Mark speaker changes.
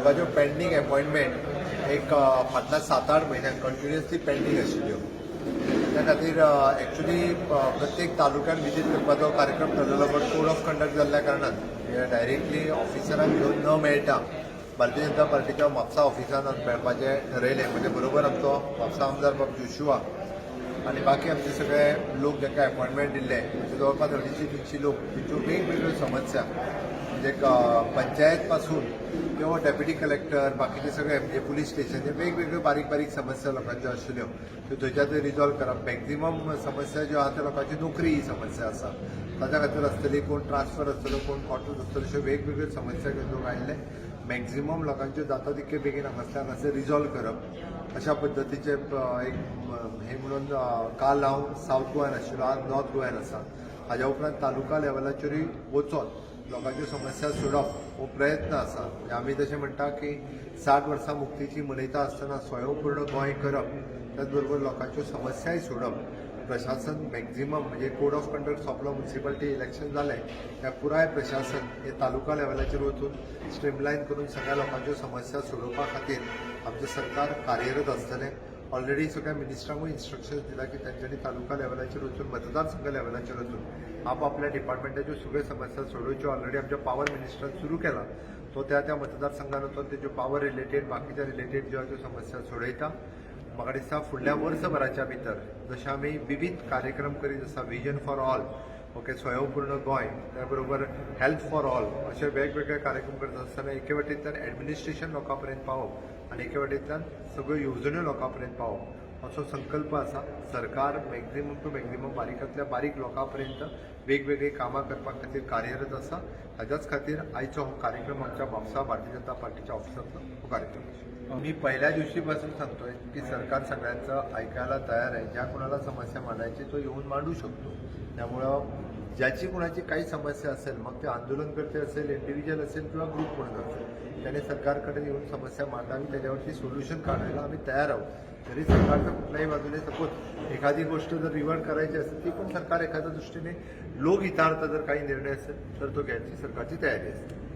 Speaker 1: लोकांच्यो pending appointment एक फाटल्या 7-8 म्हयन्यांक कंटिन्युअसली पेंडींग आशिल्ल्यो. त्या खातीर एक्चुअली प्रत्येक तालुक्यात विजीट करपाचो कार्यक्रम ठरलेलो, बट कोड ऑफ कंडक्ट जाल्ल्या कारणान डायरेक्टली ऑफिसरांक घेवन न मेळटा भारतीय जनता पार्टीच्या म्हापसा ऑफिसान मेळपाचें ठरयलें. म्हणजे बरोबर आमचो म्हापसा आमदार बाब जोशुआ आणि बाकी आमचे सगळे लोक जांकां अपॉइंटमेंट दिल्ले म्हणजे जवळपास 250-300 लोक तेंच्यो वेगवेगळ्यो समस्या म्हणजे पंचायत पासून किंवा डेप्युटी कलेक्टर बाकीचे सगळे म्हणजे पुलीस स्टेशन हे वेगवेगळ्यो बारीक बारीक समस्या लोकांच्यो आशिल्ल्यो त्यो थंयच्या थंय रिजॉल्व करप. मॅक्झिमम समस्या ज्यो आसा त्यो लोकांची नोकरी ही समस्या आसा, ताच्या खातीर आसतली, कोण ट्रान्सफर आसतलो, कोण क्वॉर्टर आसतलो, अश्यो वेगवेगळ्यो समस्या घेवन लोक आयिल्ले. मॅक्झिमम लोकांच्यो जाता तितके बेगीन हांगासल्यान अशें रिजॉल्व करप अशा पद्दतीचे एक हे म्हणून काल हांव सावथ गोंयान आशिल्लो, आज नॉर्थ गोंयान आसा. हाज्या उपरांत तालुका लेवलाचेरूय वचोन लोकांच्यो समस्या सोडप हो प्रयत्न आसा. आमी तशें म्हणटा की 60 वर्सां मुक्तीची मनयता आसतना स्वयंपूर्ण गोंय करप, त्याच बरोबर लोकांच्यो समस्याय सोडप. प्रशासन मॅक्झिमम म्हणजे कोड ऑफ कंडक्ट सोंपलो, म्युनिसिपालिटी इलेक्शन जालें, त्या पुराय प्रशासन हे तालुका लेवलाचेर वचून स्ट्रीमलायन करून सगळ्या लोकांच्यो समस्या सोडोवपा खातीर आमचें सरकार कार्यरत आसतलें. ऑलरेडी सगळ्या मिनिस्टरांकूय इन्स्ट्रक्शन्स दिला की तांच्यांनी तालुका लेवलाचेर वचून मतदारसंघ लेवलाचेर वचून आपल्या डिपार्टमेंटाच्यो सगळ्यो समस्या सोडोवच्यो. ऑलरेडी आमच्या पावर मिनिस्टरान सुरू केला. तो त्या मतदारसंघान वचून तेज्यो पावर रिलेटेड बाकीच्या रिलेटेड ज्यो समस्या सोडयता. म्हाका दिसता फुडल्या वर्सभराच्या भितर जशे आमी विविध कार्यक्रम करीत आसा, विजन फॉर ऑल, ओके, स्वयंपूर्ण गोंय, त्या बरोबर हेल्थ फॉर ऑल, अशे वेगवेगळे कार्यक्रम करत आसतना एके वटेंतल्यान एडमिनिस्ट्रेशन लोकां पर्यंत पावप आनी एके वटेंतल्यान सगळ्यो येवजण्यो लोकां पर्यंत पावप असो संकल्प आसा. सरकार मॅक्झिमम टू मॅक्झिमम बारीकांतल्या बारीक लोकां पर्यंत वेगवेगळी कामां करपा खातीर कार्यरत आसा. हाच्याच खातीर आयचो हो कार्यक्रम आमच्या म्हापसा भारतीय जनता पार्टीच्या ऑफिसांतलो हो कार्यक्रम. मी पहिल्या दिवशी पासून सांगतोय की सरकार सगळ्यांचं ऐकायला तयार आहे. ज्या कोणाला समस्या मांडायची तो येऊन मांडू शकतो. त्यामुळं ज्याची कोणाची काही समस्या असेल, मग ते आंदोलनकर्ते असेल, इंडिव्हिज्युअल असेल किंवा ग्रुप म्हणून असेल, त्याने सरकारकडे येऊन समस्या मांडावी, त्याच्यावरती सोल्युशन काढायला आम्ही तयार आहोत. जरी सरकारचं कुठल्याही बाजूने सपोज एखादी गोष्ट जर रिव्हर्ट करायची असेल ती पण सरकार एखाद्या दृष्टीने लोकहितार्थ जर काही निर्णय असेल तर तो घ्यायची सरकारची तयारी असते.